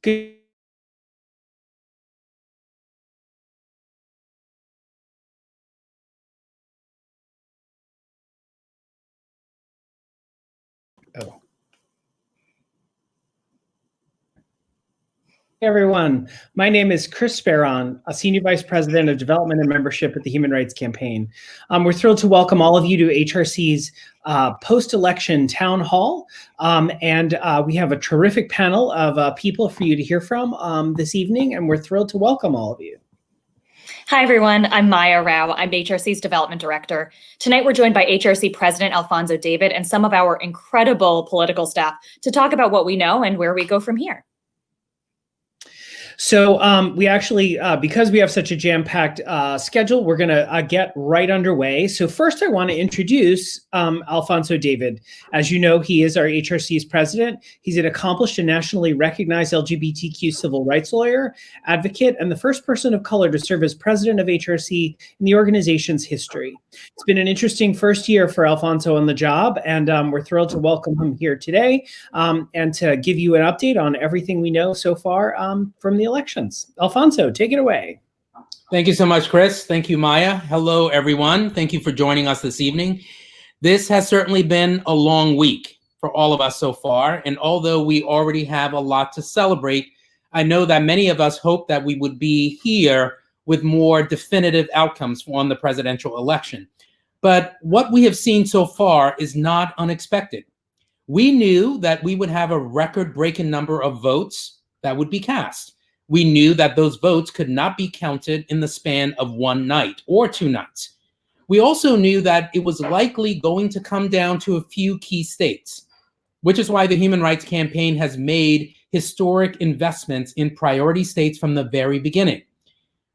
Good. Oh. Hey everyone, my name is Chris Sparron, a Senior Vice President of Development and Membership at the Human Rights Campaign. We're thrilled to welcome all of you to HRC's post-election town hall. We have a terrific panel of people for you to hear from this evening, and we're thrilled to welcome all of you. Hi, everyone. I'm Maya Rao. I'm HRC's Development Director. Tonight, we're joined by HRC President Alphonso David and some of our incredible political staff to talk about what we know and where we go from here. So we actually, because we have such a jam-packed schedule, we're going to get right underway. So first, I want to introduce Alphonso David. As you know, he is our HRC's president. He's an accomplished and nationally recognized LGBTQ civil rights lawyer, advocate, and the first person of color to serve as president of HRC in the organization's history. It's been an interesting first year for Alphonso on the job, and we're thrilled to welcome him here today and to give you an update on everything we know so far from the elections. Alphonso, take it away. Thank you so much, Chris. Thank you, Maya. Hello, everyone. Thank you for joining us this evening. This has certainly been a long week for all of us so far. And although we already have a lot to celebrate, I know that many of us hope that we would be here with more definitive outcomes on the presidential election. But what we have seen so far is not unexpected. We knew that we would have a record-breaking number of votes that would be cast. We knew that those votes could not be counted in the span of one night or two nights. We also knew that it was likely going to come down to a few key states, which is why the Human Rights Campaign has made historic investments in priority states from the very beginning.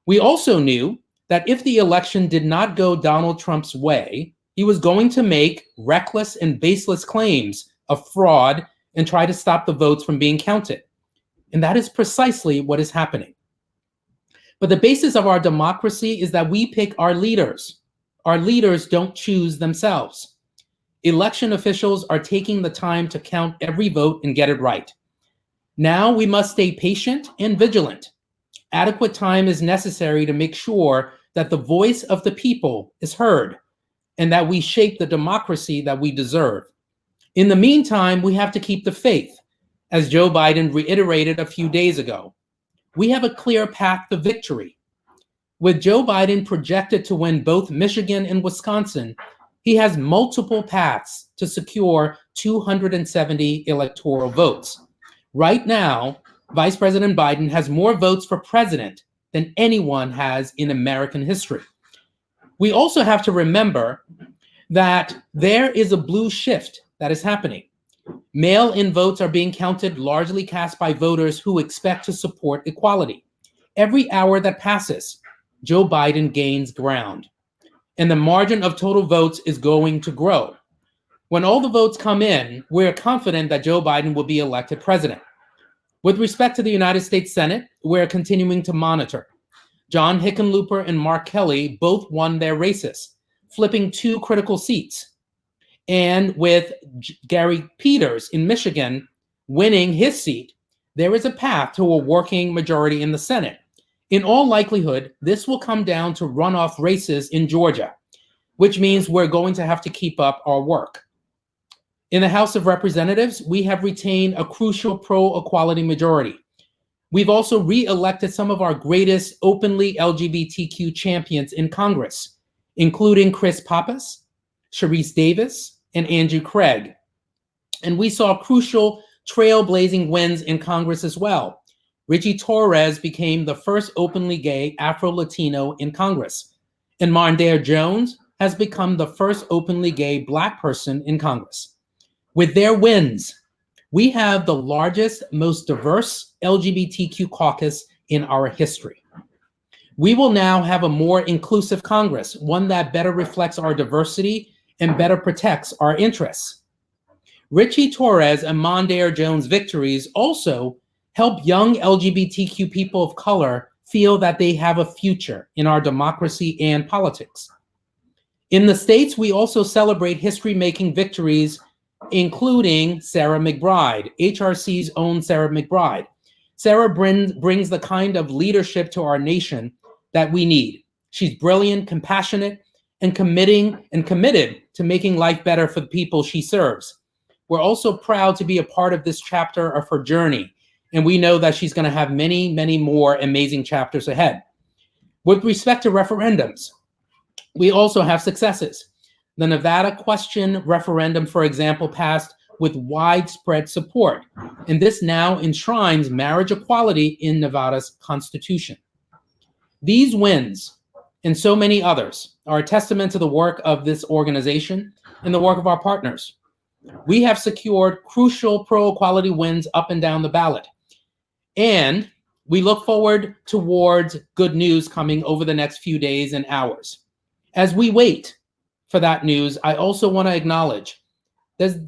We also knew that if the election did not go Donald Trump's way, he was going to make reckless and baseless claims of fraud and try to stop the votes from being counted. And that is precisely what is happening. But the basis of our democracy is that we pick our leaders. Our leaders don't choose themselves. Election officials are taking the time to count every vote and get it right. Now we must stay patient and vigilant. Adequate time is necessary to make sure that the voice of the people is heard and that we shape the democracy that we deserve. In the meantime, we have to keep the faith, as Joe Biden reiterated a few days ago. We have a clear path to victory. With Joe Biden projected to win both Michigan and Wisconsin, he has multiple paths to secure 270 electoral votes. Right now, Vice President Biden has more votes for president than anyone has in American history. We also have to remember that there is a blue shift that is happening. Mail-in votes are being counted, largely cast by voters who expect to support equality. Every hour that passes, Joe Biden gains ground, and the margin of total votes is going to grow. When all the votes come in, we're confident that Joe Biden will be elected president. With respect to the United States Senate, we're continuing to monitor. John Hickenlooper and Mark Kelly both won their races, flipping 2 critical seats. And with Gary Peters in Michigan winning his seat, there is a path to a working majority in the Senate. In all likelihood, this will come down to runoff races in Georgia, which means we're going to have to keep up our work. In the House of Representatives, we have retained a crucial pro-equality majority. We've also re-elected some of our greatest openly LGBTQ champions in Congress, including Chris Pappas, Sharice Davis, and Andrew Craig. And we saw crucial trailblazing wins in Congress as well. Richie Torres became the first openly gay Afro-Latino in Congress. And Mondaire Jones has become the first openly gay Black person in Congress. With their wins, we have the largest, most diverse LGBTQ caucus in our history. We will now have a more inclusive Congress, one that better reflects our diversity and better protects our interests. Richie Torres and Mondaire Jones' victories also help young LGBTQ people of color feel that they have a future in our democracy and politics. In the States, we also celebrate history-making victories, including Sarah Mcbride, HRC's own Sarah Mcbride. Sarah brings the kind of leadership to our nation that we need. She's brilliant, compassionate, and committed to making life better for the people she serves. We're also proud to be a part of this chapter of her journey, and we know that she's going to have many, many more amazing chapters ahead. With respect to referendums, we also have successes. The Nevada question referendum, for example, passed with widespread support, and this now enshrines marriage equality in Nevada's constitution. These wins, and so many others, are a testament to the work of this organization and the work of our partners. We have secured crucial pro-equality wins up and down the ballot, and we look forward towards good news coming over the next few days and hours. As we wait for that news, I also want to acknowledge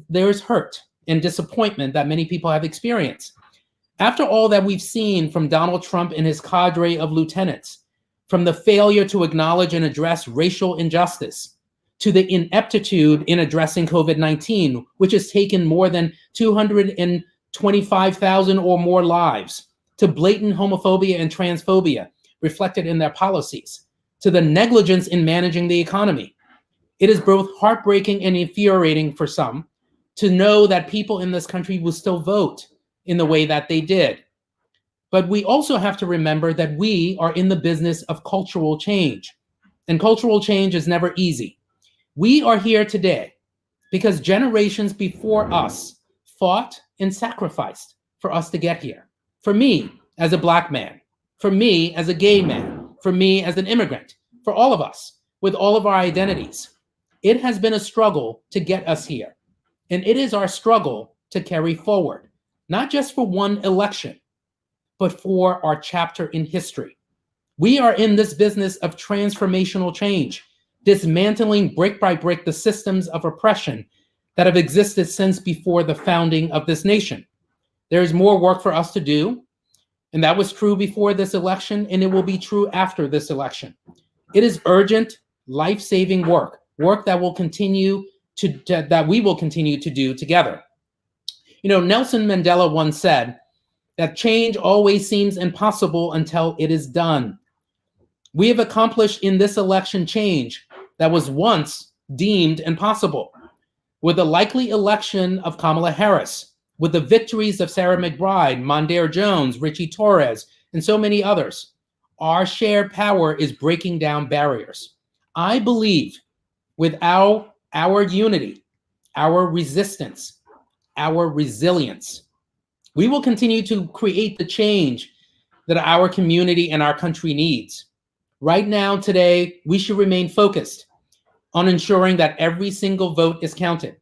there's hurt and disappointment that many people have experienced. After all that we've seen from Donald Trump and his cadre of lieutenants, from the failure to acknowledge and address racial injustice, to the ineptitude in addressing COVID-19, which has taken more than 225,000 or more lives, to blatant homophobia and transphobia reflected in their policies, to the negligence in managing the economy. It is both heartbreaking and infuriating for some to know that people in this country will still vote in the way that they did. But we also have to remember that we are in the business of cultural change, and cultural change is never easy. We are here today because generations before us fought and sacrificed for us to get here. For me, as a Black man, for me, as a gay man, for me, as an immigrant, for all of us, with all of our identities. It has been a struggle to get us here, and it is our struggle to carry forward, not just for one election, but for our chapter in history. We are in this business of transformational change, dismantling brick by brick the systems of oppression that have existed since before the founding of this nation. There is more work for us to do, and that was true before this election, and it will be true after this election. It is urgent, life-saving work that will continue that we will continue to do together. You know, Nelson Mandela once said that change always seems impossible until it is done. We have accomplished in this election change that was once deemed impossible. With the likely election of Kamala Harris, with the victories of Sarah Mcbride, Mondaire Jones, Richie Torres, and so many others, our shared power is breaking down barriers. I believe without our unity, our resistance, our resilience, we will continue to create the change that our community and our country needs. Right now, today, we should remain focused on ensuring that every single vote is counted.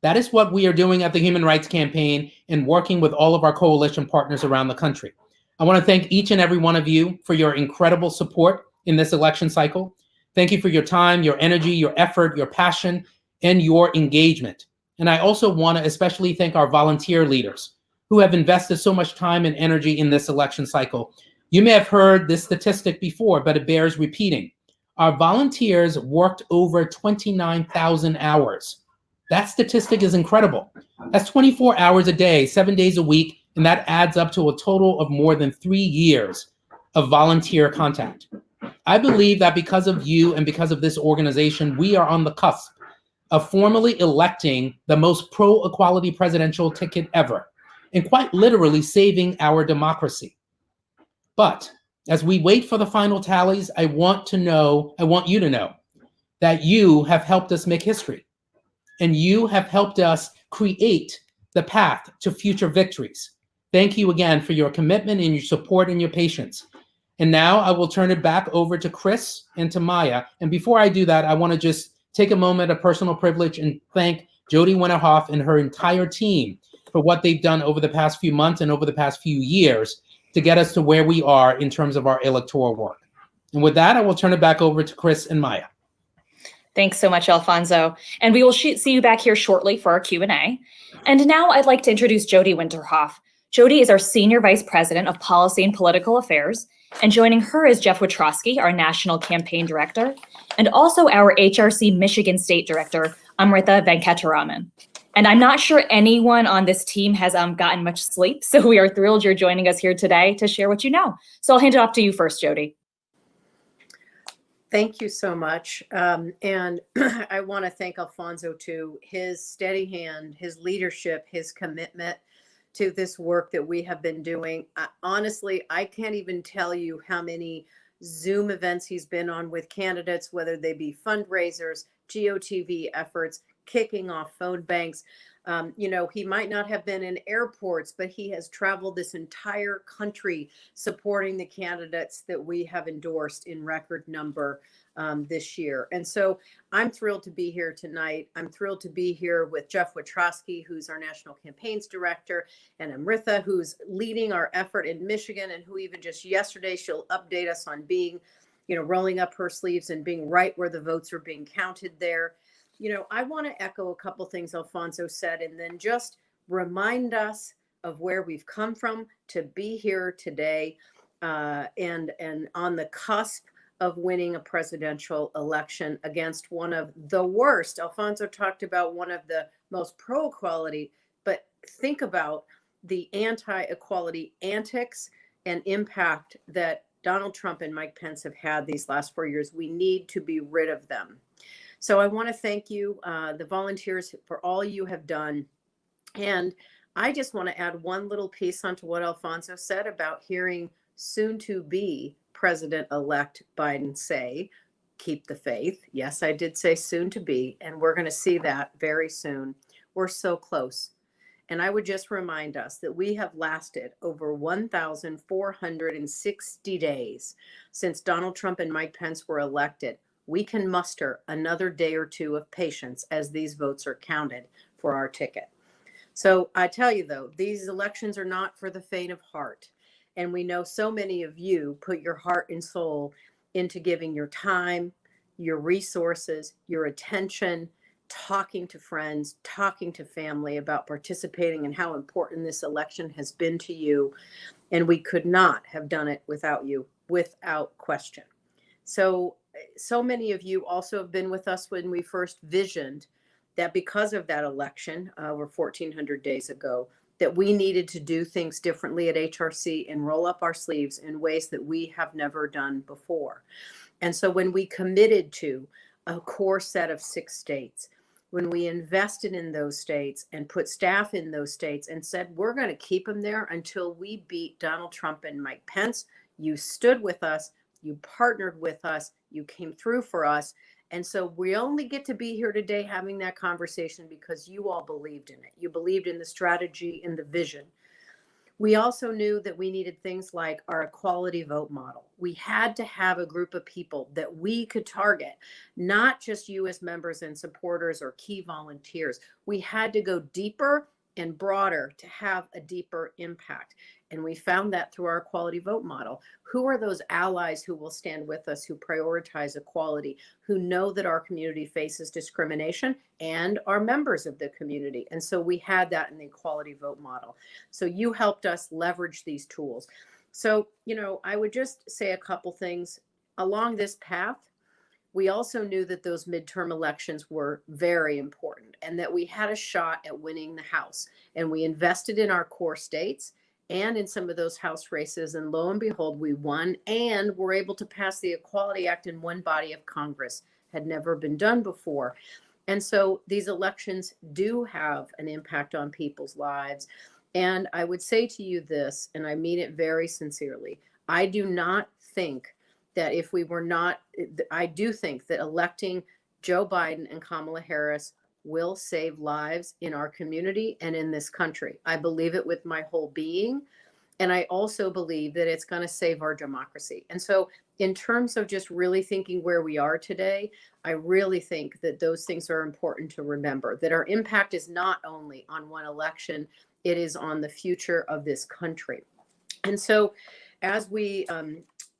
That is what we are doing at the Human Rights Campaign and working with all of our coalition partners around the country. I want to thank each and every one of you for your incredible support in this election cycle. Thank you for your time, your energy, your effort, your passion, and your engagement. And I also want to especially thank our volunteer leaders who have invested so much time and energy in this election cycle. You may have heard this statistic before, but it bears repeating. Our volunteers worked over 29,000 hours. That statistic is incredible. That's 24 hours a day, 7 days a week, and that adds up to a total of more than 3 years of volunteer contact. I believe that because of you and because of this organization, we are on the cusp of formally electing the most pro-equality presidential ticket ever, and quite literally saving our democracy. But as we wait for the final tallies, I want you to know that you have helped us make history, and you have helped us create the path to future victories. Thank you again for your commitment and your support and your patience. And now I will turn it back over to Chris and to Maya. And before I do that, I want to just take a moment of personal privilege and thank Jody Winterhoff and her entire team for what they've done over the past few months and over the past few years to get us to where we are in terms of our electoral work. And with that, I will turn it back over to Chris and Maya. Thanks so much, Alphonso. And we will see you back here shortly for our Q&A. And now I'd like to introduce Jody Winterhoff. Jody is our Senior Vice President of Policy and Political Affairs. And joining her is Jeff Witrowski, our National Campaign Director, and also our HRC Michigan State Director, Amrita Venkataraman. And I'm not sure anyone on this team has gotten much sleep. So we are thrilled you're joining us here today to share what you know. So I'll hand it off to you first, Jody. Thank you so much. And I want to thank Alphonso too, his steady hand, his leadership, his commitment to this work that we have been doing. Honestly, I can't even tell you how many Zoom events he's been on with candidates, whether they be fundraisers, GOTV efforts, kicking off phone banks. He might not have been in airports, but he has traveled this entire country supporting the candidates that we have endorsed in record number this year. And so I'm thrilled to be here tonight. I'm thrilled to be here with Jeff Witrowski, who's our National Campaigns Director, and Amritha, who's leading our effort in Michigan, and who even just yesterday, she'll update us on being, rolling up her sleeves and being right where the votes are being counted there. I want to echo a couple things Alphonso said, and then just remind us of where we've come from to be here today, and on the cusp of winning a presidential election against one of the worst. Alphonso talked about one of the most pro-equality, but think about the anti-equality antics and impact that Donald Trump and Mike Pence have had these last 4 years. We need to be rid of them. So I want to thank you, the volunteers, for all you have done. And I just want to add one little piece onto what Alphonso said about hearing soon-to-be President-elect Biden say, keep the faith. Yes, I did say soon-to-be, and we're going to see that very soon. We're so close. And I would just remind us that we have lasted over 1,460 days since Donald Trump and Mike Pence were elected. We can muster another day or two of patience as these votes are counted for our ticket. So I tell you, though, these elections are not for the faint of heart. And we know so many of you put your heart and soul into giving your time, your resources, your attention, talking to friends, talking to family about participating and how important this election has been to you. And we could not have done it without you, without question. So many of you also have been with us when we first visioned that because of that election over 1,400 days ago, that we needed to do things differently at HRC and roll up our sleeves in ways that we have never done before. And so when we committed to a core set of 6 states, when we invested in those states and put staff in those states and said, we're going to keep them there until we beat Donald Trump and Mike Pence, you stood with us, you partnered with us, you came through for us. And so we only get to be here today having that conversation because you all believed in it. You believed in the strategy and the vision. We also knew that we needed things like our equality vote model. We had to have a group of people that we could target, not just you as members and supporters or key volunteers. We had to go deeper and broader to have a deeper impact. And we found that through our equality vote model. Who are those allies who will stand with us, who prioritize equality, who know that our community faces discrimination and are members of the community? And so we had that in the equality vote model. So you helped us leverage these tools. So, I would just say a couple things along this path. We also knew that those midterm elections were very important and that we had a shot at winning the House. And we invested in our core states and in some of those House races. And lo and behold, we won and were able to pass the Equality Act in one body of Congress. Had never been done before. And so these elections do have an impact on people's lives. And I would say to you this, and I mean it very sincerely, I do not think that if we were not, I do think that electing Joe Biden and Kamala Harris will save lives in our community and in this country. I believe it with my whole being. And I also believe that it's going to save our democracy. And so in terms of just really thinking where we are today, I really think that those things are important to remember, that our impact is not only on one election, it is on the future of this country. And so as we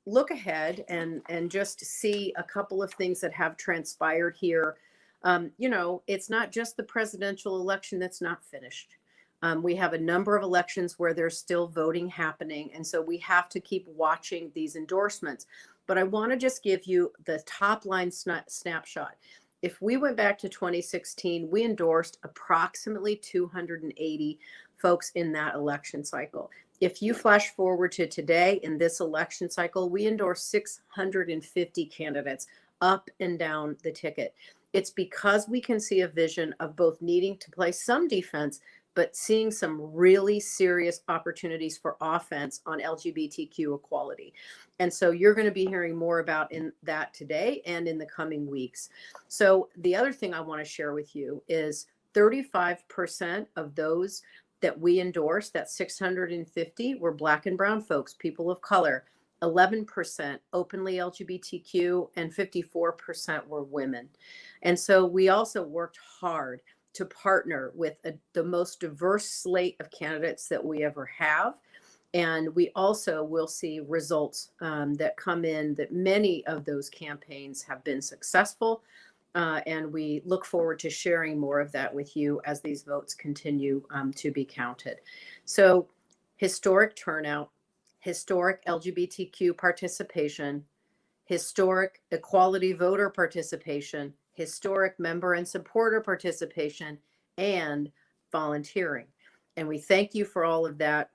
look ahead and just see a couple of things that have transpired here, it's not just the presidential election that's not finished. We have a number of elections where there's still voting happening. And so we have to keep watching these endorsements. But I want to just give you the top line snapshot. If we went back to 2016, we endorsed approximately 280 folks in that election cycle. If you flash forward to today, in this election cycle, we endorse 650 candidates up and down the ticket. It's because we can see a vision of both needing to play some defense, but seeing some really serious opportunities for offense on LGBTQ equality. And so you're going to be hearing more about in that today and in the coming weeks. So the other thing I want to share with you is 35% of those that we endorsed, that 650, were Black and brown folks, people of color, 11% openly LGBTQ, and 54% were women. And so we also worked hard to partner with the most diverse slate of candidates that we ever have. And we also will see results that come in, that many of those campaigns have been successful. And we look forward to sharing more of that with you as these votes continue to be counted. So historic turnout, historic LGBTQ participation, historic equality voter participation, historic member and supporter participation, and volunteering. And we thank you for all of that.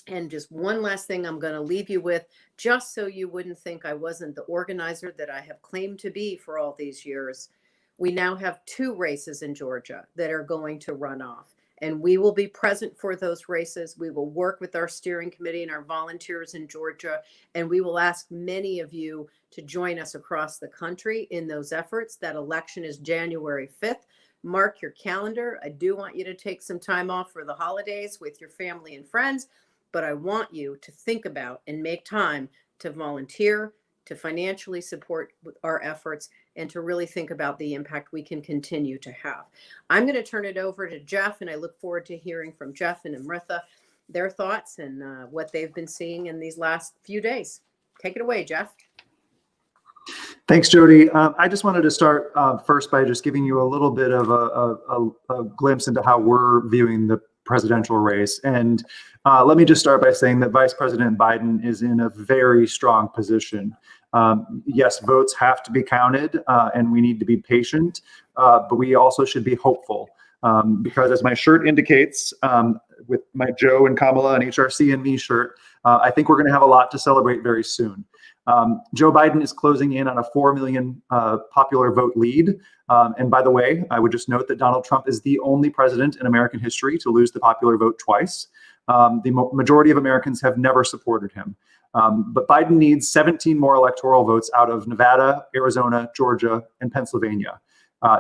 And just one last thing I'm going to leave you with, just so you wouldn't think I wasn't the organizer that I have claimed to be for all these years. We now have 2 races in Georgia that are going to run off. And we will be present for those races. We will work with our steering committee and our volunteers in Georgia. And we will ask many of you to join us across the country in those efforts. That election is January 5th. Mark your calendar. I do want you to take some time off for the holidays with your family and friends. But I want you to think about and make time to volunteer, to financially support our efforts, and to really think about the impact we can continue to have. I'm going to turn it over to Jeff, and I look forward to hearing from Jeff and Amritha, their thoughts and what they've been seeing in these last few days. Take it away, Jeff. Thanks, Jody. I just wanted to start first by just giving you a little bit of a glimpse into how we're viewing the presidential race. And let me just start by saying that Vice President Biden is in a very strong position. Yes, votes have to be counted and we need to be patient, but we also should be hopeful because as my shirt indicates, with my Joe and Kamala and HRC and me shirt, I think we're going to have a lot to celebrate very soon. Joe Biden is closing in on a 4 million popular vote lead. And by the way, I would just note that Donald Trump is the only president in American history to lose the popular vote twice. The majority of Americans have never supported him. But Biden needs 17 more electoral votes out of Nevada, Arizona, Georgia, and Pennsylvania.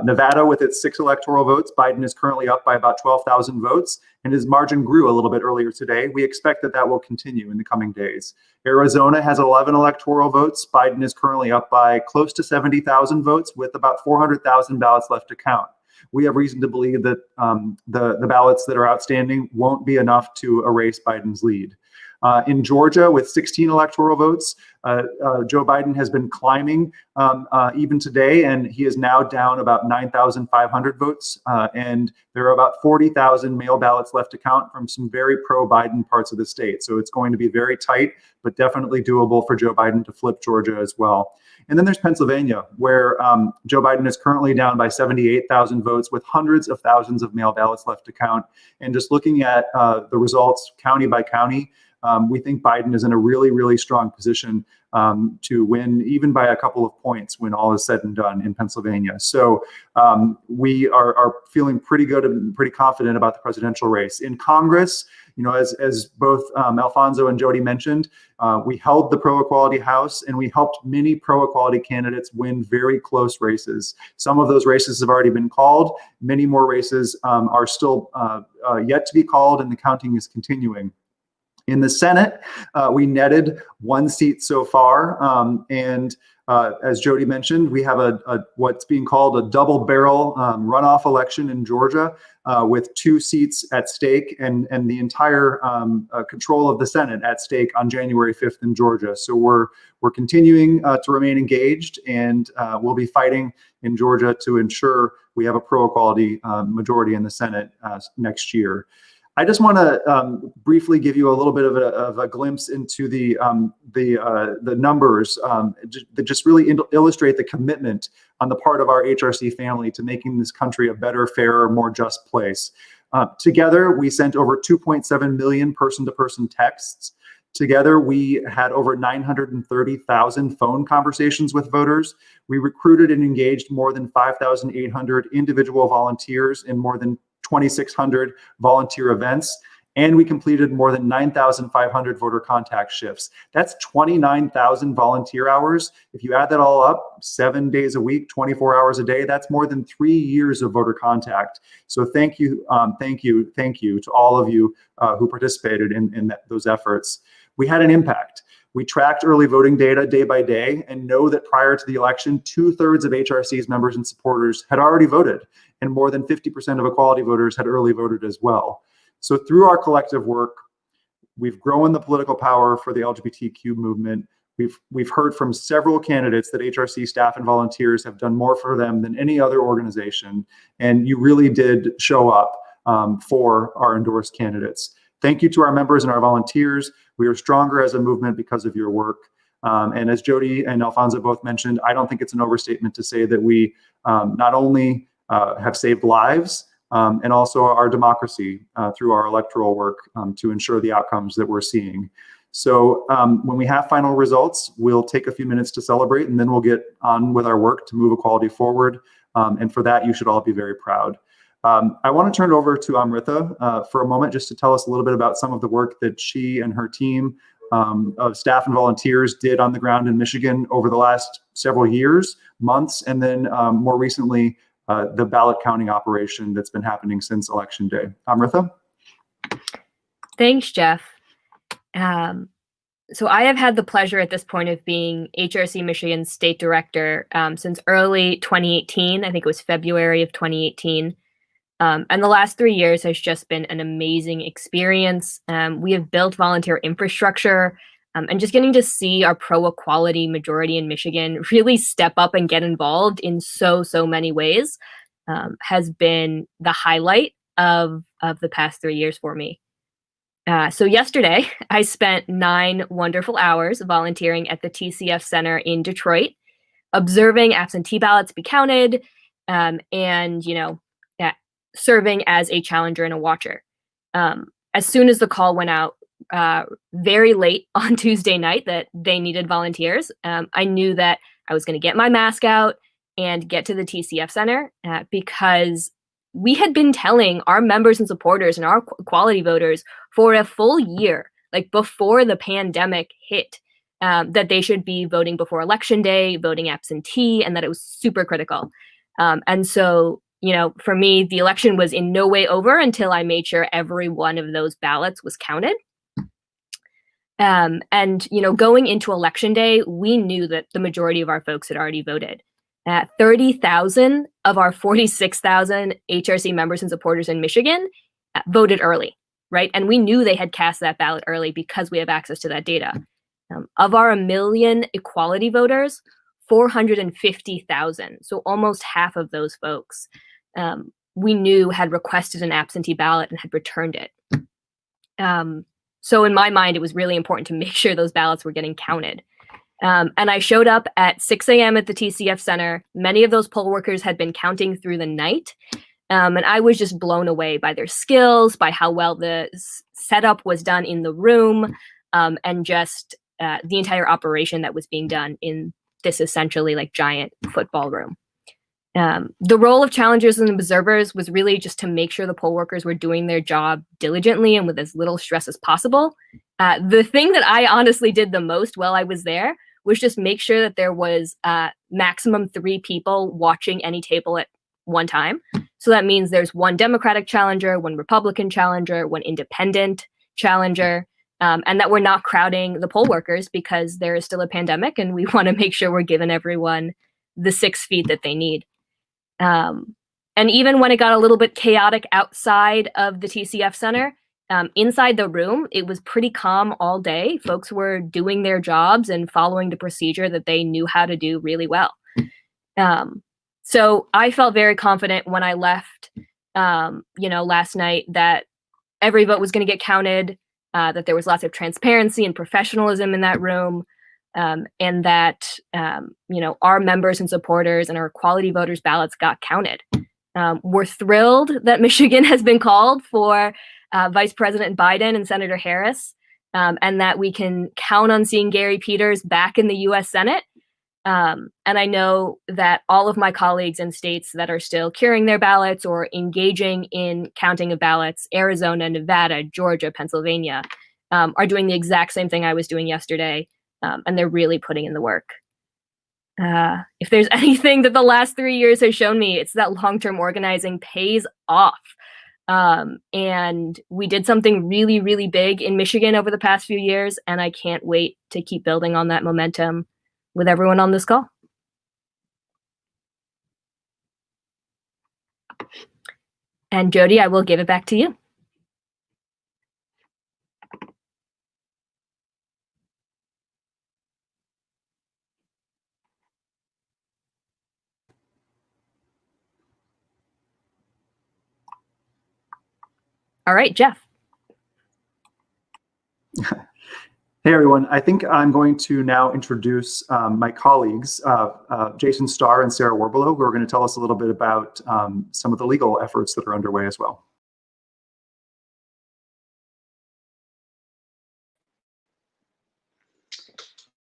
Nevada, with its 6 electoral votes, Biden is currently up by about 12,000 votes, and his margin grew a little bit earlier today. We expect that that will continue in the coming days. Arizona has 11 electoral votes. Biden is currently up by close to 70,000 votes, with about 400,000 ballots left to count. We have reason to believe that the ballots that are outstanding won't be enough to erase Biden's lead. In Georgia, with 16 electoral votes, Joe Biden has been climbing even today, and he is now down about 9,500 votes. And there are about 40,000 mail ballots left to count from some very pro-Biden parts of the state. So it's going to be very tight, but definitely doable for Joe Biden to flip Georgia as well. And then there's Pennsylvania, where Joe Biden is currently down by 78,000 votes with hundreds of thousands of mail ballots left to count. And just looking at the results county by county, we think Biden is in a really, really strong position to win even by a couple of points when all is said and done in Pennsylvania. So we are feeling pretty good and pretty confident about the presidential race. In Congress, you know, as both Alphonso and Jody mentioned, we held the pro-equality House and we helped many pro-equality candidates win very close races. Some of those races have already been called. Many more races are still yet to be called, and the counting is continuing. In the Senate, we netted 1 seat so far, and as Jody mentioned, we have what's being called a double barrel runoff election in Georgia with 2 seats at stake and the entire control of the Senate at stake on January 5th in Georgia. So we're continuing to remain engaged, and we'll be fighting in Georgia to ensure we have a pro-equality majority in the Senate next year. I just want to briefly give you a little bit of a glimpse into the numbers that just really illustrate the commitment on the part of our HRC family to making this country a better, fairer, more just place. Together, we sent over 2.7 million person-to-person texts. Together, we had over 930,000 phone conversations with voters. We recruited and engaged more than 5,800 individual volunteers in more than 2,600 volunteer events, and we completed more than 9,500 voter contact shifts. That's 29,000 volunteer hours. If you add that all up, 7 days a week, 24 hours a day, that's more than 3 years of voter contact. So thank you to all of you who participated in those efforts. We had an impact. We tracked early voting data day by day and know that prior to the election, 2/3 of HRC's members and supporters had already voted, and more than 50% of equality voters had early voted as well. So through our collective work, we've grown the political power for the LGBTQ movement. We've heard from several candidates that HRC staff and volunteers have done more for them than any other organization, and you really did show up for our endorsed candidates. Thank you to our members and our volunteers. We are stronger as a movement because of your work. And as Jody and Alphonso both mentioned, I don't think it's an overstatement to say that we not only have saved lives and also our democracy through our electoral work to ensure the outcomes that we're seeing. So when we have final results, we'll take a few minutes to celebrate, and then we'll get on with our work to move equality forward. And for that, you should all be very proud. I want to turn it over to Amrita for a moment just to tell us a little bit about some of the work that she and her team of staff and volunteers did on the ground in Michigan over the last several years, months, and then more recently, the ballot counting operation that's been happening since Election Day. Amrita? Thanks, Jeff. So I have had the pleasure at this point of being HRC Michigan's state director since early 2018. I think it was February of 2018. And the last 3 years has just been an amazing experience. We have built volunteer infrastructure, and just getting to see our pro-equality majority in Michigan really step up and get involved in so many ways has been the highlight of the past 3 years for me. So yesterday, I spent 9 wonderful hours volunteering at the TCF Center in Detroit, observing absentee ballots be counted, and serving as a challenger and a watcher. As soon as the call went out very late on Tuesday night that they needed volunteers, I knew that I was going to get my mask out and get to the TCF Center because we had been telling our members and supporters and our equality voters for a full year, like before the pandemic hit, that they should be voting before Election Day, voting absentee, and that it was super critical. And so for me, the election was in no way over until I made sure every one of those ballots was counted. And going into Election Day, we knew that the majority of our folks had already voted. 30,000 of our 46,000 HRC members and supporters in Michigan voted early, right? And we knew they had cast that ballot early because we have access to that data. Of our 1 million equality voters, 450,000, so almost half of those folks, we knew had requested an absentee ballot and had returned it. So in my mind, it was really important to make sure those ballots were getting counted. And I showed up at 6 a.m. at the TCF Center. Many of those poll workers had been counting through the night. And I was just blown away by their skills, by how well the setup was done in the room, and just the entire operation that was being done in this essentially like giant football room. The role of challengers and observers was really just to make sure the poll workers were doing their job diligently and with as little stress as possible. The thing that I honestly did the most while I was there was just make sure that there was maximum 3 people watching any table at one time. So that means there's 1 Democratic challenger, 1 Republican challenger, 1 independent challenger, and that we're not crowding the poll workers because there is still a pandemic and we want to make sure we're giving everyone the 6 feet that they need. And even when it got a little bit chaotic outside of the TCF Center, inside the room, it was pretty calm all day. Folks were doing their jobs and following the procedure that they knew how to do really well. So I felt very confident when I left, last night that every vote was going to get counted, that there was lots of transparency and professionalism in that room, and that our members and supporters and our quality voters' ballots got counted. We're thrilled that Michigan has been called for Vice President Biden and Senator Harris, and that we can count on seeing Gary Peters back in the U.S. Senate. And I know that all of my colleagues in states that are still curing their ballots or engaging in counting of ballots, Arizona, Nevada, Georgia, Pennsylvania, are doing the exact same thing I was doing yesterday, and they're really putting in the work. If there's anything that the last 3 years has shown me, it's that long-term organizing pays off. And we did something really, really big in Michigan over the past few years, and I can't wait to keep building on that momentum with everyone on this call. And Jody, I will give it back to you. All right, Jeff. Hey, everyone. I think I'm going to now introduce my colleagues, Jason Starr and Sarah Warbler, who are going to tell us a little bit about some of the legal efforts that are underway as well.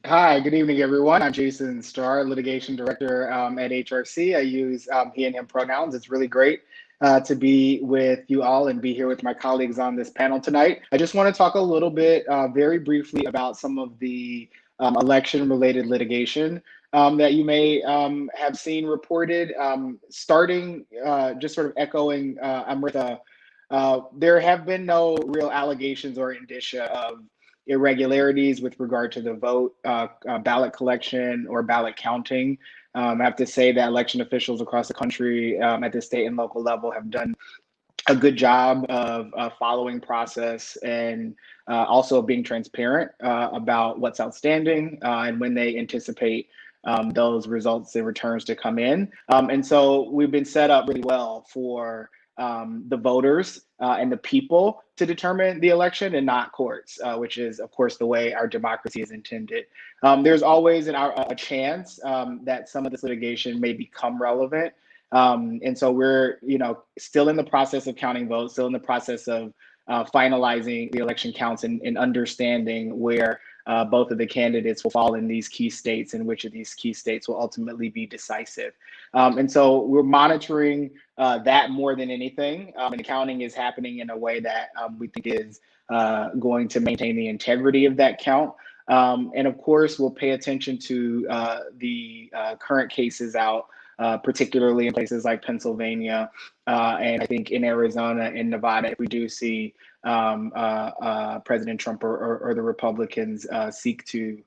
Hi, good evening, everyone. I'm Jason Starr, Litigation Director at HRC. I use he and him pronouns. It's really great to be with you all and be here with my colleagues on this panel tonight. I just want to talk a little bit very briefly about some of the election-related litigation that you may have seen reported. Starting, just sort of echoing Amrita, there have been no real allegations or indicia of irregularities with regard to the vote, ballot collection, or ballot counting. I have to say that election officials across the country at the state and local level have done a good job of following process and also being transparent about what's outstanding and when they anticipate those results and returns to come in. And so we've been set up really well for the voters and the people to determine the election and not courts, which is, of course, the way our democracy is intended. There's always a chance that some of this litigation may become relevant. And so we're, still in the process of counting votes, still in the process of finalizing the election counts and understanding where both of the candidates will fall in these key states and which of these key states will ultimately be decisive. And so we're monitoring that more than anything. And the counting is happening in a way that we think is going to maintain the integrity of that count. And of course, we'll pay attention to the current cases out, particularly in places like Pennsylvania, and I think in Arizona and Nevada, if we do see President Trump or the Republicans seek to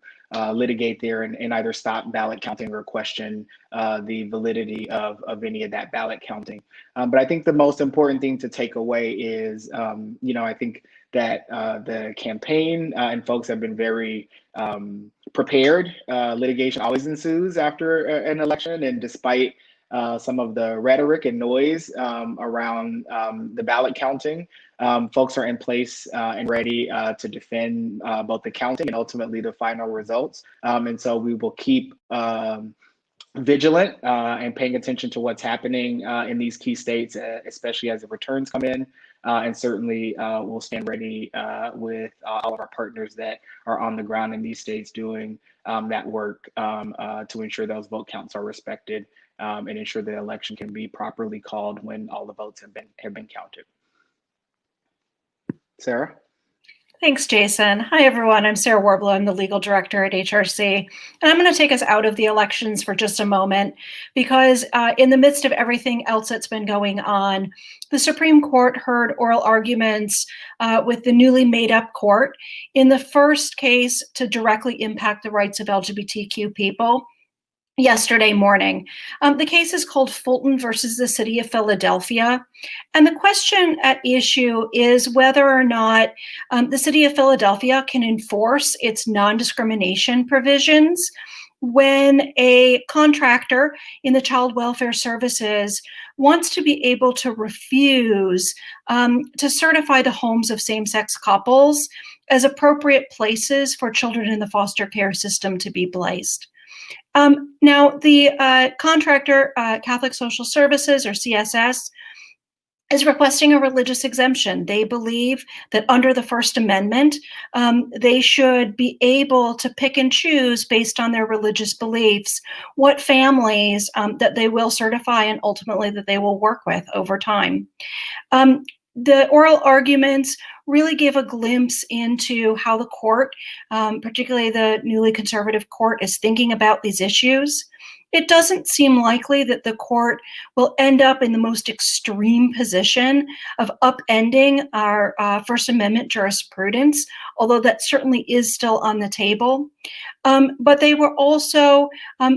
litigate there and either stop ballot counting or question the validity of any of that ballot counting. But I think the most important thing to take away is, I think that the campaign and folks have been very prepared. Litigation always ensues after an election, and despite some of the rhetoric and noise around the ballot counting, folks are in place and ready to defend both the counting and ultimately the final results. And so we will keep vigilant and paying attention to what's happening in these key states, especially as the returns come in. And certainly we'll stand ready with all of our partners that are on the ground in these states doing that work to ensure those vote counts are respected and ensure the election can be properly called when all the votes have been counted. Sarah? Thanks, Jason. Hi, everyone. I'm Sarah Warble. I'm the legal director at HRC. And I'm going to take us out of the elections for just a moment, because in the midst of everything else that's been going on, the Supreme Court heard oral arguments with the newly made up court in the first case to directly impact the rights of LGBTQ people yesterday morning. The case is called Fulton versus the City of Philadelphia. And the question at issue is whether or not the City of Philadelphia can enforce its non-discrimination provisions when a contractor in the child welfare services wants to be able to refuse to certify the homes of same-sex couples as appropriate places for children in the foster care system to be placed. Now, the contractor, Catholic Social Services, or CSS, is requesting a religious exemption. They believe that under the First Amendment, they should be able to pick and choose based on their religious beliefs what families that they will certify and ultimately that they will work with over time. The oral arguments really give a glimpse into how the court, particularly the newly conservative court, is thinking about these issues. It doesn't seem likely that the court will end up in the most extreme position of upending our First Amendment jurisprudence, although that certainly is still on the table. But they were also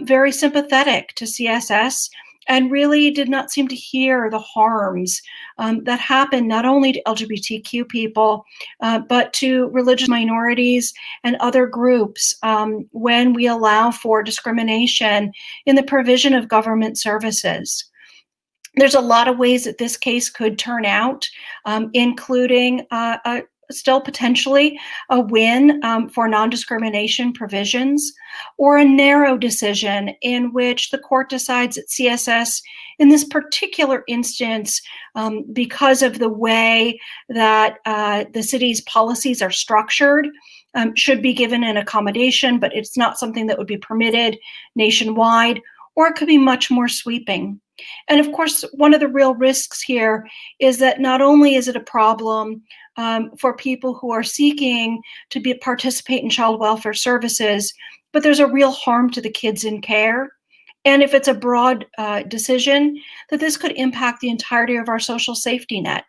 very sympathetic to CSS and really did not seem to hear the harms that happen not only to LGBTQ people, but to religious minorities and other groups when we allow for discrimination in the provision of government services. There's a lot of ways that this case could turn out, including still potentially a win for non-discrimination provisions, or a narrow decision in which the court decides that CSS, in this particular instance, because of the way that the city's policies are structured, should be given an accommodation, but it's not something that would be permitted nationwide, or it could be much more sweeping. And of course, one of the real risks here is that not only is it a problem for people who are seeking to participate in child welfare services, but there's a real harm to the kids in care. And if it's a broad decision, that this could impact the entirety of our social safety net.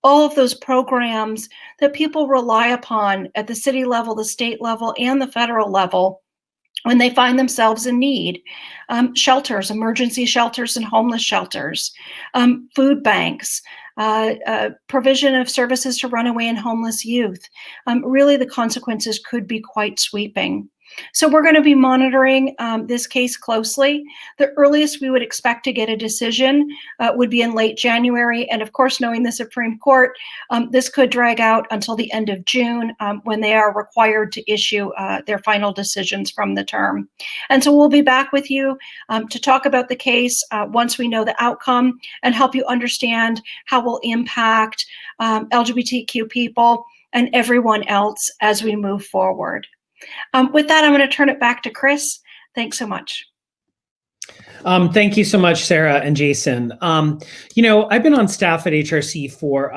All of those programs that people rely upon at the city level, the state level, and the federal level when they find themselves in need. Shelters, emergency shelters and homeless shelters, food banks, provision of services to runaway and homeless youth. Really, the consequences could be quite sweeping. So we're going to be monitoring this case closely. The earliest we would expect to get a decision would be in late January. And of course, knowing the Supreme Court, this could drag out until the end of June when they are required to issue their final decisions from the term. And so we'll be back with you to talk about the case once we know the outcome and help you understand how it will impact LGBTQ people and everyone else as we move forward. With that, I'm going to turn it back to Chris. Thanks so much. Thank you so much, Sarah and Jason. You know, I've been on staff at HRC for,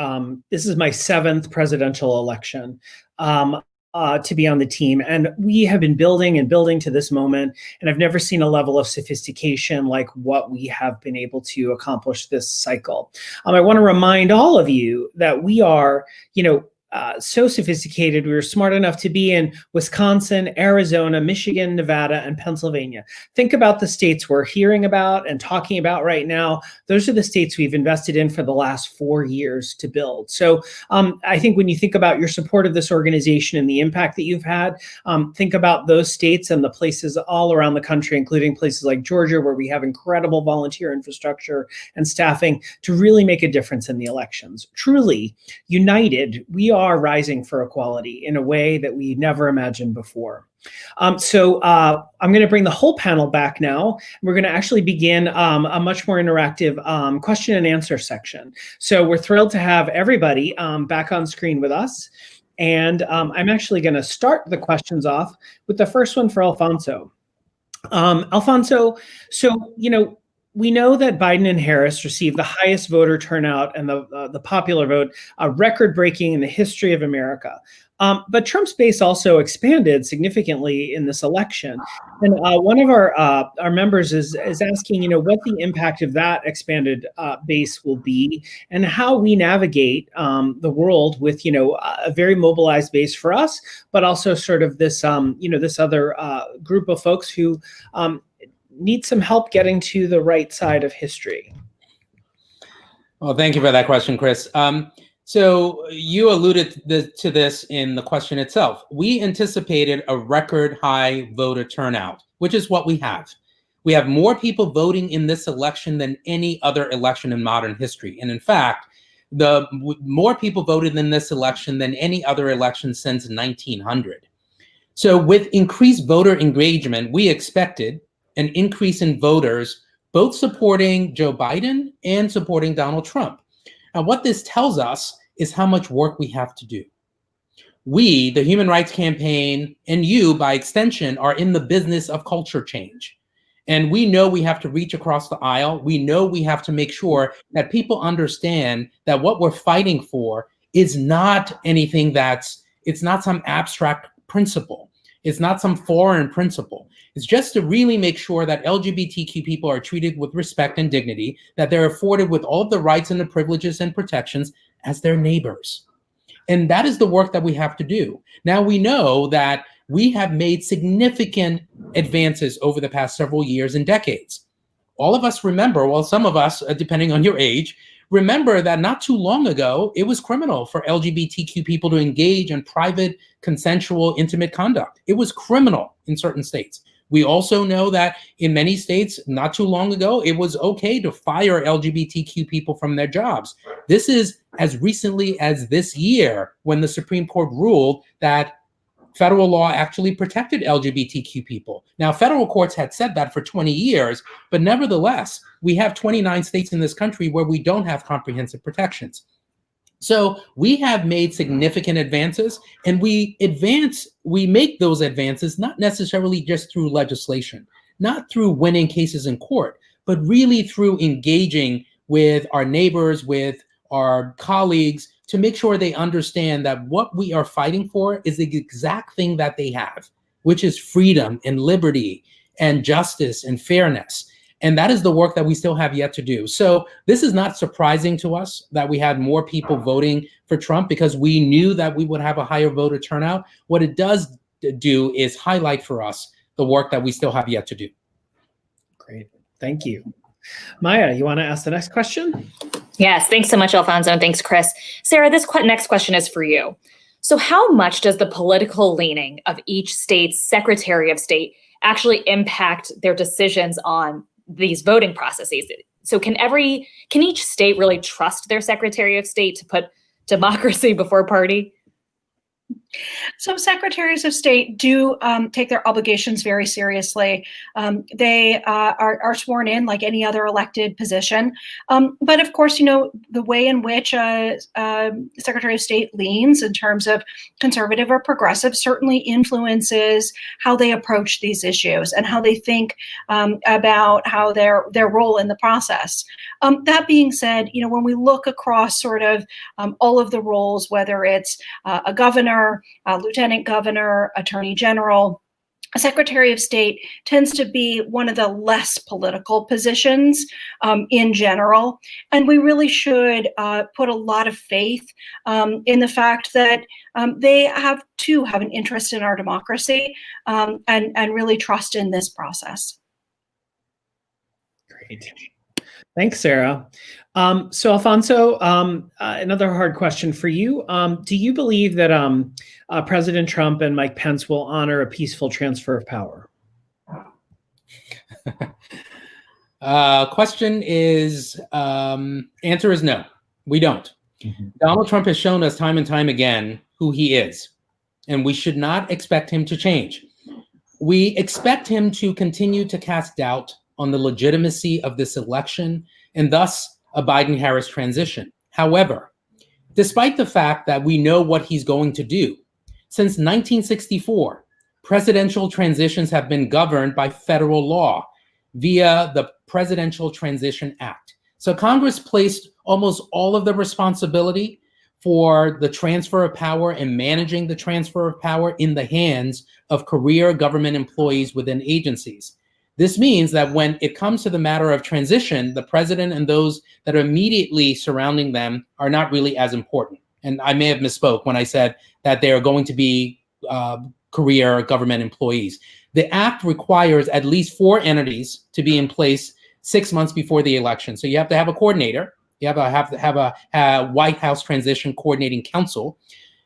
this is my 7th presidential election to be on the team. And we have been building and building to this moment. And I've never seen a level of sophistication like what we have been able to accomplish this cycle. I want to remind all of you that we are, you know, so sophisticated. We were smart enough to be in Wisconsin, Arizona, Michigan, Nevada, and Pennsylvania. Think about the states we're hearing about and talking about right now. Those are the states we've invested in for the last 4 years to build. So I think when you think about your support of this organization and the impact that you've had, think about those states and the places all around the country, including places like Georgia, where we have incredible volunteer infrastructure and staffing to really make a difference in the elections. Truly united, we are rising for equality in a way that we never imagined before. So I'm going to bring the whole panel back now. We're going to actually begin a much more interactive question and answer section. So we're thrilled to have everybody back on screen with us. And I'm actually going to start the questions off with the first one for Alphonso. Alphonso, so, you know, we know that Biden and Harris received the highest voter turnout and the popular vote, record-breaking in the history of America. But Trump's base also expanded significantly in this election. And one of our members is asking, you know, what the impact of that expanded base will be and how we navigate the world with, you know, a very mobilized base for us, but also sort of this, you know, this other group of folks who need some help getting to the right side of history. Well, thank you for that question, Chris. So you alluded to this in the question itself. We anticipated a record high voter turnout, which is what we have. We have more people voting in this election than any other election in modern history. And in fact, the more people voted in this election than any other election since 1900. So with increased voter engagement, we expected an increase in voters, both supporting Joe Biden and supporting Donald Trump. Now, what this tells us is how much work we have to do. We, the Human Rights Campaign, and you, by extension, are in the business of culture change. And we know we have to reach across the aisle. We know we have to make sure that people understand that what we're fighting for is not anything it's not some abstract principle. It's not some foreign principle. It's just to really make sure that LGBTQ people are treated with respect and dignity, that they're afforded with all of the rights and the privileges and protections as their neighbors. And that is the work that we have to do. Now, we know that we have made significant advances over the past several years and decades. All of us remember, well, some of us, depending on your age, remember that not too long ago, it was criminal for LGBTQ people to engage in private, consensual, intimate conduct. It was criminal in certain states. We also know that in many states, not too long ago, it was okay to fire LGBTQ people from their jobs. This is as recently as this year when the Supreme Court ruled that federal law actually protected LGBTQ people. Now, federal courts had said that for 20 years, but nevertheless, we have 29 states in this country where we don't have comprehensive protections. So we have made significant advances, and we make those advances not necessarily just through legislation, not through winning cases in court, but really through engaging with our neighbors, with our colleagues, to make sure they understand that what we are fighting for is the exact thing that they have, which is freedom and liberty and justice and fairness. And that is the work that we still have yet to do. So this is not surprising to us that we had more people voting for Trump, because we knew that we would have a higher voter turnout. What it does do is highlight for us the work that we still have yet to do. Great. Thank you. Maya, you want to ask the next question? Yes, thanks so much, Alphonso, and thanks, Chris. Sarah, this next question is for you. So how much does the political leaning of each state's Secretary of State actually impact their decisions on these voting processes? So can each state really trust their Secretary of State to put democracy before party? So secretaries of state do take their obligations very seriously. They are sworn in like any other elected position. But of course, the way in which Secretary of State leans in terms of conservative or progressive certainly influences how they approach these issues and how they think about how their role in the process. That being said, when we look across sort of all of the roles, whether it's a governor, a lieutenant governor, attorney general, a Secretary of State tends to be one of the less political positions in general. And we really should put a lot of faith in the fact that they have an interest in our democracy and really trust in this process. Great. Thanks, Sarah. So Alphonso, another hard question for you. Do you believe that President Trump and Mike Pence will honor a peaceful transfer of power? Question is, answer is no, we don't. Mm-hmm. Donald Trump has shown us time and time again who he is, and we should not expect him to change. We expect him to continue to cast doubt on the legitimacy of this election and thus a Biden-Harris transition. However, despite the fact that we know what he's going to do, since 1964, presidential transitions have been governed by federal law via the Presidential Transition Act. So Congress placed almost all of the responsibility for the transfer of power and managing the transfer of power in the hands of career government employees within agencies. This means that when it comes to the matter of transition, the president and those that are immediately surrounding them are not really as important. And I may have misspoke when I said that they are going to be career government employees. The act requires at least 4 entities to be in place 6 months before the election. So you have to have a coordinator, You have to have a White House Transition Coordinating Council.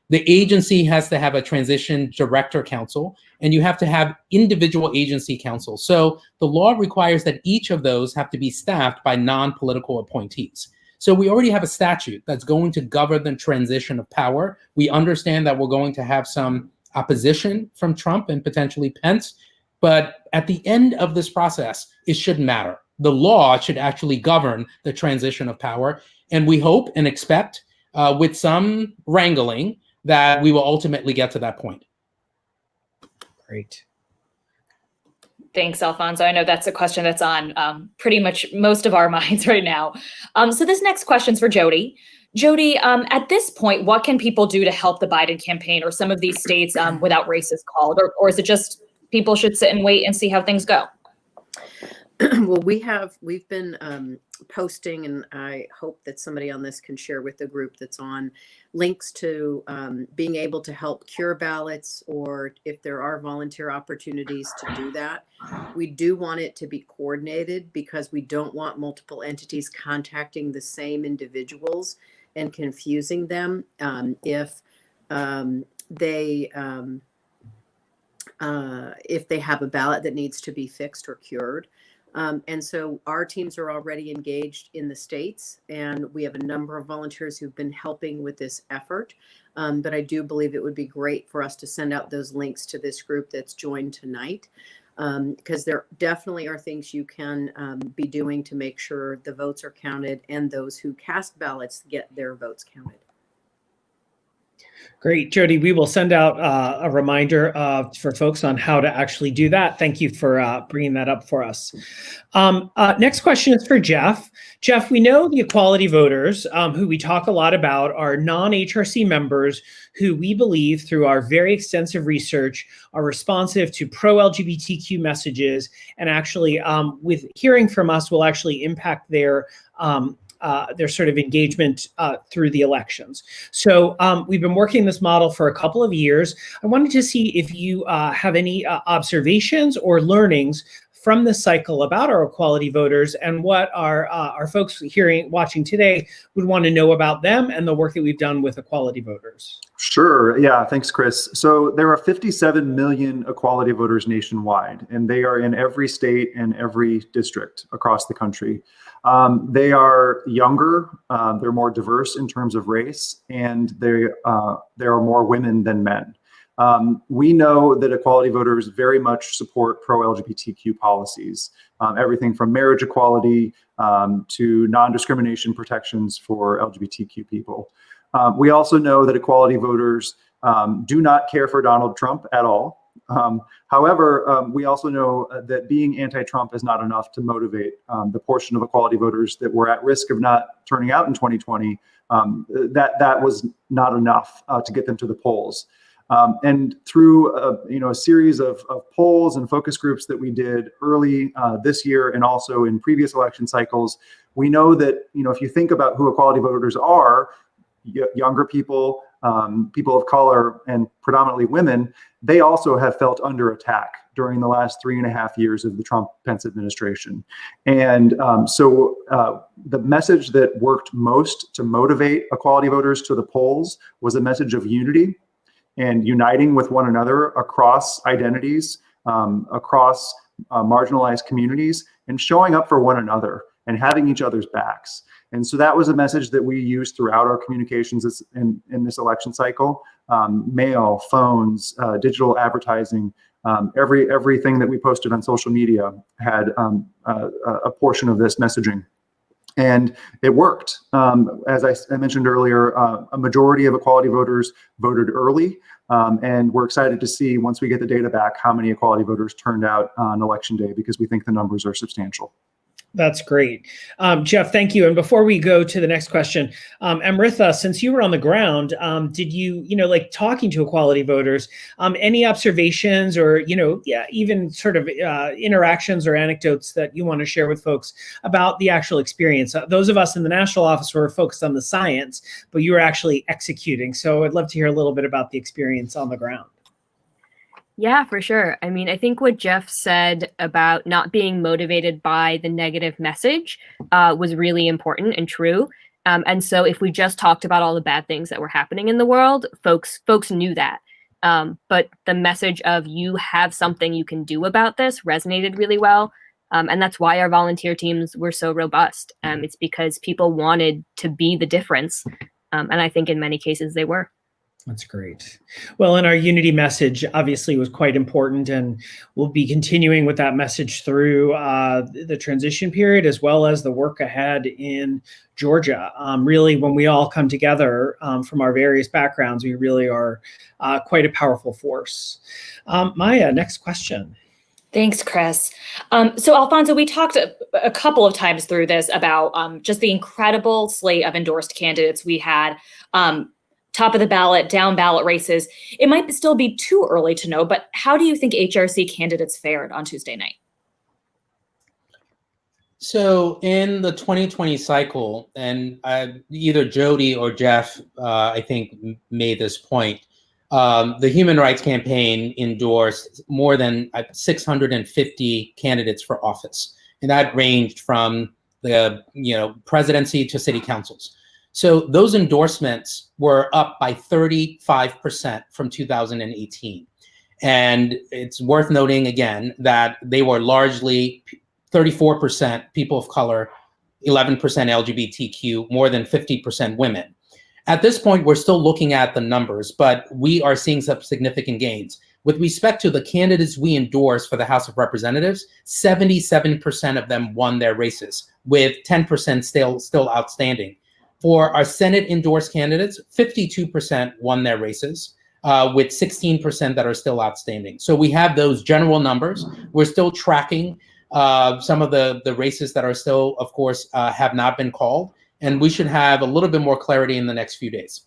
The agency has to have a Transition Director Council, and you have to have individual agency councils. So the law requires that each of those have to be staffed by non-political appointees. So we already have a statute that's going to govern the transition of power. We understand that we're going to have some opposition from Trump and potentially Pence, but at the end of this process, it shouldn't matter. The law should actually govern the transition of power, and we hope and expect, with some wrangling, that we will ultimately get to that point. Great. Thanks, Alphonso. I know that's a question that's on pretty much most of our minds right now. So this next question's for Jody. Jody, at this point, what can people do to help the Biden campaign or some of these states without races called? Or is it just people should sit and wait and see how things go? Well, we've been posting, and I hope that somebody on this can share with the group that's on, links to being able to help cure ballots, or if there are volunteer opportunities to do that. We do want it to be coordinated because we don't want multiple entities contacting the same individuals and confusing them if they have a ballot that needs to be fixed or cured. And so our teams are already engaged in the states, and we have a number of volunteers who've been helping with this effort. But I do believe it would be great for us to send out those links to this group that's joined tonight, because there definitely are things you can be doing to make sure the votes are counted and those who cast ballots get their votes counted. Great, Jody. We will send out a reminder for folks on how to actually do that. Thank you for bringing that up for us. Next question is for Jeff. Jeff, we know the equality voters, who we talk a lot about, are non-HRC members who we believe, through our very extensive research, are responsive to pro-LGBTQ messages, and actually, with hearing from us, will actually impact their sort of engagement through the elections. So we've been working this model for a couple of years. I wanted to see if you have any observations or learnings from this cycle about our equality voters, and what our folks watching today would want to know about them and the work that we've done with equality voters. Sure. Yeah. Thanks, Chris. So there are 57 million equality voters nationwide, and they are in every state and every district across the country. They are younger, they're more diverse in terms of race, and there are more women than men. We know that equality voters very much support pro-LGBTQ policies, everything from marriage equality to non-discrimination protections for LGBTQ people. We also know that equality voters do not care for Donald Trump at all. However, we also know that being anti-Trump is not enough to motivate the portion of equality voters that were at risk of not turning out in 2020. That was not enough to get them to the polls. And through a series of polls and focus groups that we did early this year and also in previous election cycles, we know that if you think about who equality voters are, younger people, people of color, and predominantly women, they also have felt under attack during the last 3.5 years of the Trump-Pence administration. And so the message that worked most to motivate equality voters to the polls was a message of unity and uniting with one another across identities, across marginalized communities, and showing up for one another and having each other's backs. And so that was a message that we used throughout our communications in this election cycle. Mail, phones, digital advertising, everything that we posted on social media had a portion of this messaging. And it worked. As I mentioned earlier, a majority of equality voters voted early. And we're excited to see, once we get the data back, how many equality voters turned out on election day, because we think the numbers are substantial. That's great. Jeff, thank you. And before we go to the next question, Amritha, since you were on the ground, did you, like talking to equality voters, any observations or, even sort of interactions or anecdotes that you want to share with folks about the actual experience? Those of us in the national office were focused on the science, but you were actually executing. So I'd love to hear a little bit about the experience on the ground. Yeah, for sure. I mean, I think what Jeff said about not being motivated by the negative message was really important and true. And so if we just talked about all the bad things that were happening in the world, folks knew that. But the message of you have something you can do about this resonated really well. And that's why our volunteer teams were so robust. It's because people wanted to be the difference. And I think in many cases they were. That's great. Well, and our unity message obviously was quite important, and we'll be continuing with that message through the transition period as well as the work ahead in Georgia. Really, when we all come together from our various backgrounds, we really are quite a powerful force. Maya, next question. Thanks, Chris. So Alphonso, we talked a couple of times through this about just the incredible slate of endorsed candidates we had. Top of the ballot, down ballot races. It might still be too early to know, but how do you think HRC candidates fared on Tuesday night? So in the 2020 cycle, and either Jody or Jeff, I think, made this point, the Human Rights Campaign endorsed more than 650 candidates for office, and that ranged from the presidency to city councils. So those endorsements were up by 35% from 2018. And it's worth noting again that they were largely 34% people of color, 11% LGBTQ, more than 50% women. At this point, we're still looking at the numbers, but we are seeing some significant gains. With respect to the candidates we endorse for the House of Representatives, 77% of them won their races, with 10% still outstanding. For our Senate endorsed candidates, 52% won their races, with 16% that are still outstanding. So we have those general numbers. We're still tracking some of the races that are still, of course, have not been called. And we should have a little bit more clarity in the next few days.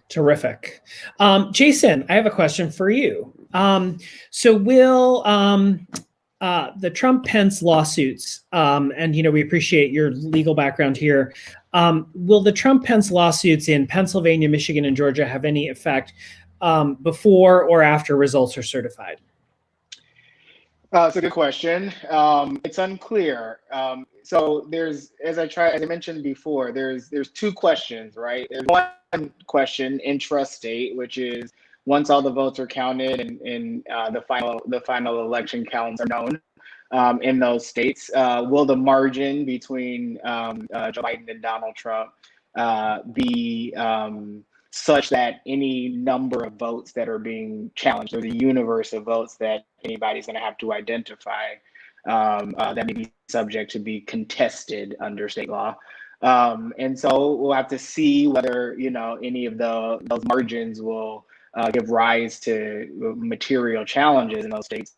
Terrific. Jason, I have a question for you. So will the Trump-Pence lawsuits, and we appreciate your legal background here, will the Trump-Pence lawsuits in Pennsylvania, Michigan, and Georgia have any effect before or after results are certified? It's a good question. It's unclear. So there's, as I mentioned before, there's two questions, right? There's one question intrastate, which is once all the votes are counted and the final election counts are known in those states, will the margin between Joe Biden and Donald Trump be such that any number of votes that are being challenged, or the universe of votes that anybody's going to have to identify that may be subject to be contested under state law. And so we'll have to see whether any of those margins will give rise to material challenges in those states.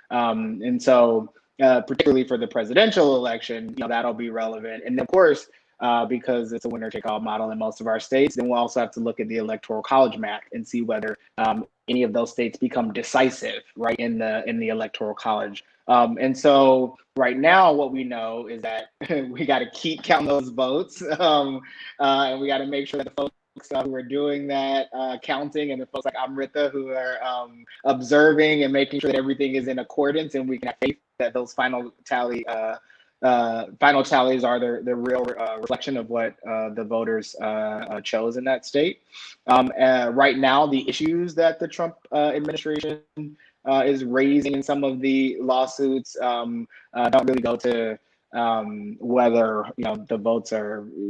And so particularly for the presidential election, that'll be relevant. And of course, because it's a winner-take-all model in most of our states, then we'll also have to look at the Electoral College map and see whether any of those states become decisive, right, in the Electoral College. And so right now, what we know is that we got to keep counting those votes, and we got to make sure that the folks who are doing that counting, and the folks like Amrita who are observing and making sure that everything is in accordance, and we can have faith that those final tallies are the real reflection of what the voters chose in that state. Right now, the issues that the Trump administration is raising in some of the lawsuits don't really go to whether the votes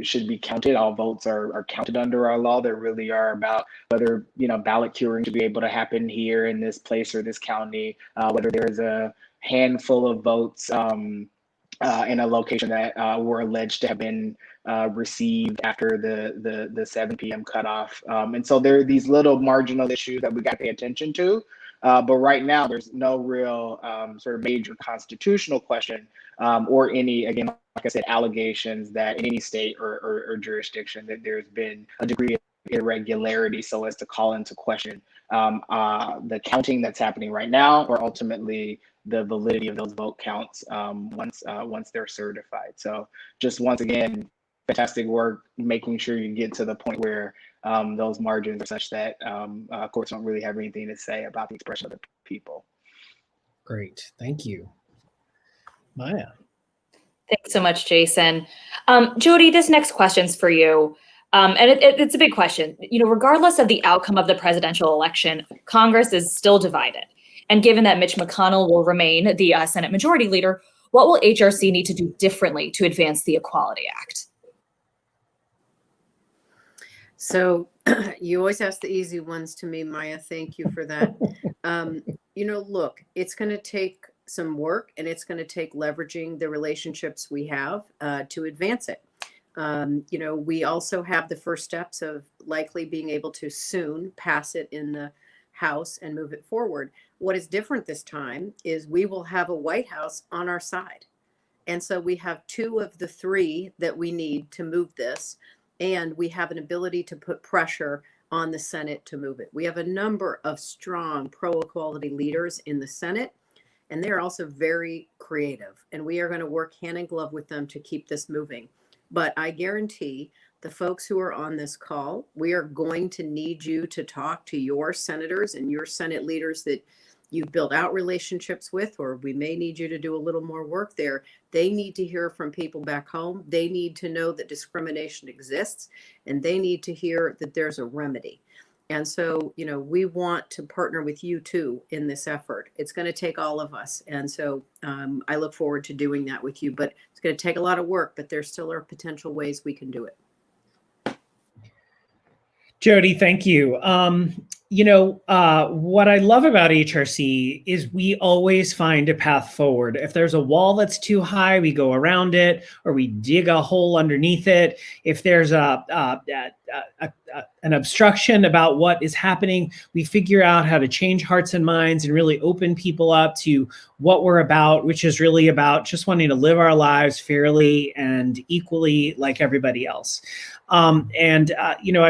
should be counted. All votes are counted under our law. They really are about whether ballot curing should be able to happen here in this place or this county, whether there is a handful of votes in a location that were alleged to have been received after the 7 p.m. cutoff. And so there are these little marginal issues that we got to pay attention to. But right now, there's no real sort of major constitutional question or any, again, like I said, allegations that in any state or jurisdiction that there's been a degree of irregularity so as to call into question the counting that's happening right now, or ultimately the validity of those vote counts once they're certified. So just once again, fantastic work making sure you get to the point where those margins are such that courts don't really have anything to say about the expression of the people. Great, thank you. Maya. Thanks so much, Jason. Jody, this next question's for you. And it's a big question. Regardless of the outcome of the presidential election, Congress is still divided. And given that Mitch McConnell will remain the Senate Majority Leader, what will HRC need to do differently to advance the Equality Act? So you always ask the easy ones to me, Maya. Thank you for that. Look, it's going to take some work, and it's going to take leveraging the relationships we have to advance it. We also have the first steps of likely being able to soon pass it in the House and move it forward. What is different this time is we will have a White House on our side. And so we have 2 of the 3 that we need to move this. And we have an ability to put pressure on the Senate to move it. We have a number of strong pro-equality leaders in the Senate, and they're also very creative. And we are going to work hand in glove with them to keep this moving. But I guarantee the folks who are on this call, we are going to need you to talk to your senators and your Senate leaders that you've built out relationships with, or we may need you to do a little more work there. They need to hear from people back home. They need to know that discrimination exists, and they need to hear that there's a remedy. And so, we want to partner with you too in this effort. It's going to take all of us. And so I look forward to doing that with you, but it's going to take a lot of work, but there still are potential ways we can do it. Jody, thank you. What I love about HRC is we always find a path forward. If there's a wall that's too high, we go around it, or we dig a hole underneath it. If there's an obstruction about what is happening, we figure out how to change hearts and minds and really open people up to what we're about, which is really about just wanting to live our lives fairly and equally like everybody else. I'm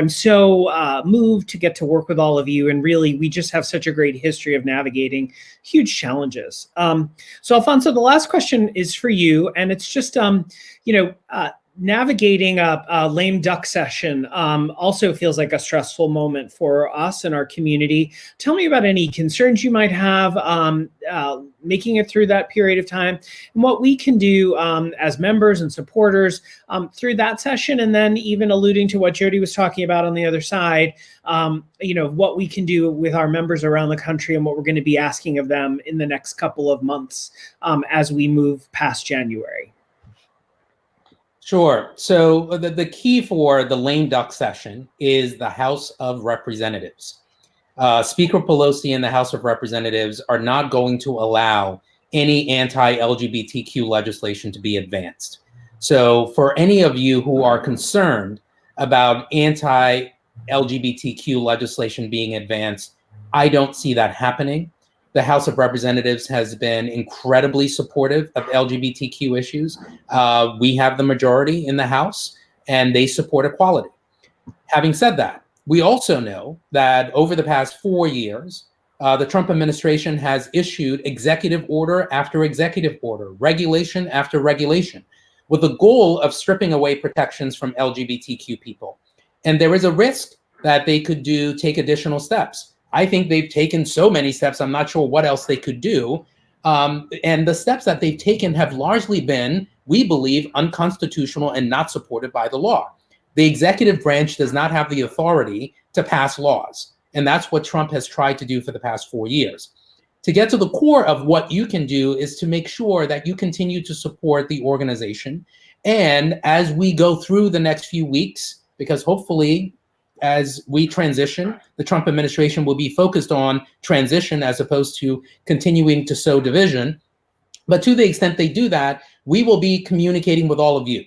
so moved to get to work with all of you. And really, we just have such a great history of navigating huge challenges. So Alphonso, the last question is for you. And it's just, navigating a lame duck session also feels like a stressful moment for us and our community. Tell me about any concerns you might have making it through that period of time, and what we can do as members and supporters through that session, and then even alluding to what Jody was talking about on the other side, what we can do with our members around the country and what we're going to be asking of them in the next couple of months as we move past January. Sure. So the key for the lame duck session is the House of Representatives. Speaker Pelosi and the House of Representatives are not going to allow any anti-LGBTQ legislation to be advanced. So for any of you who are concerned about anti-LGBTQ legislation being advanced, I don't see that happening. The House of Representatives has been incredibly supportive of LGBTQ issues. We have the majority in the House, and they support equality. Having said that, we also know that over the past 4 years, the Trump administration has issued executive order after executive order, regulation after regulation, with the goal of stripping away protections from LGBTQ people. And there is a risk that they could take additional steps. I think they've taken so many steps, I'm not sure what else they could do. And the steps that they've taken have largely been, we believe, unconstitutional and not supported by the law. The executive branch does not have the authority to pass laws. And that's what Trump has tried to do for the past 4 years. To get to the core of what you can do is to make sure that you continue to support the organization. And as we go through the next few weeks, because hopefully, as we transition, the Trump administration will be focused on transition as opposed to continuing to sow division. But to the extent they do that, we will be communicating with all of you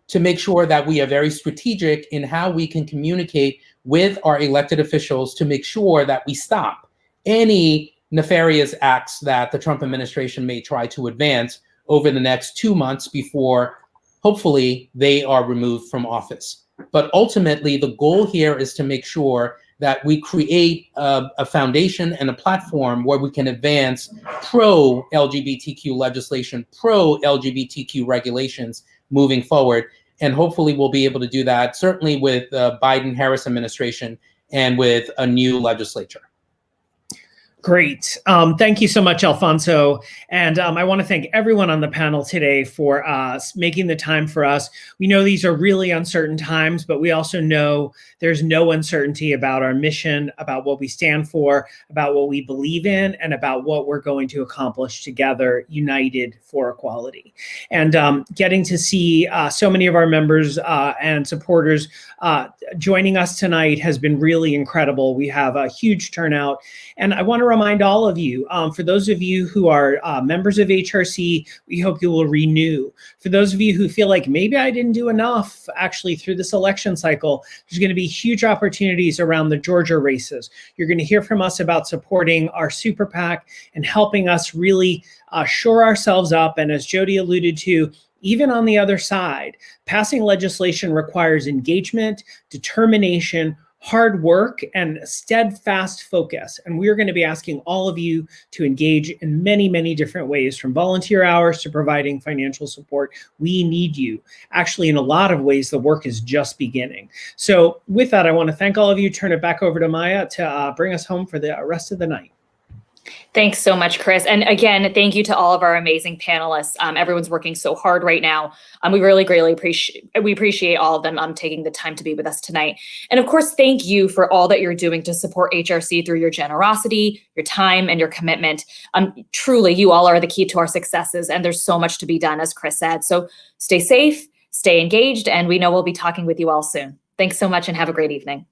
to make sure that we are very strategic in how we can communicate with our elected officials to make sure that we stop any nefarious acts that the Trump administration may try to advance over the next 2 months before, hopefully, they are removed from office. But ultimately, the goal here is to make sure that we create a foundation and a platform where we can advance pro-LGBTQ legislation, pro-LGBTQ regulations moving forward. And hopefully we'll be able to do that, certainly with the Biden-Harris administration and with a new legislature. Great. Thank you so much, Alphonso. And I want to thank everyone on the panel today for making the time for us. We know these are really uncertain times, but we also know there's no uncertainty about our mission, about what we stand for, about what we believe in, and about what we're going to accomplish together, united for equality. And getting to see so many of our members and supporters joining us tonight has been really incredible. We have a huge turnout. And I want to remind all of you, for those of you who are members of HRC, we hope you will renew. For those of you who feel like maybe I didn't do enough actually through this election cycle, there's going to be huge opportunities around the Georgia races. You're going to hear from us about supporting our super PAC and helping us really shore ourselves up. And as Jody alluded to, even on the other side, passing legislation requires engagement, determination, hard work, and steadfast focus. And we're going to be asking all of you to engage in many, many different ways, from volunteer hours to providing financial support. We need you. Actually, in a lot of ways, the work is just beginning. So with that, I want to thank all of you. Turn it back over to Maya to bring us home for the rest of the night. Thanks so much, Chris. And again, thank you to all of our amazing panelists. Everyone's working so hard right now. We really greatly appreciate all of them taking the time to be with us tonight. And of course, thank you for all that you're doing to support HRC through your generosity, your time, and your commitment. Truly, you all are the key to our successes, and there's so much to be done, as Chris said. So stay safe, stay engaged, and we know we'll be talking with you all soon. Thanks so much and have a great evening.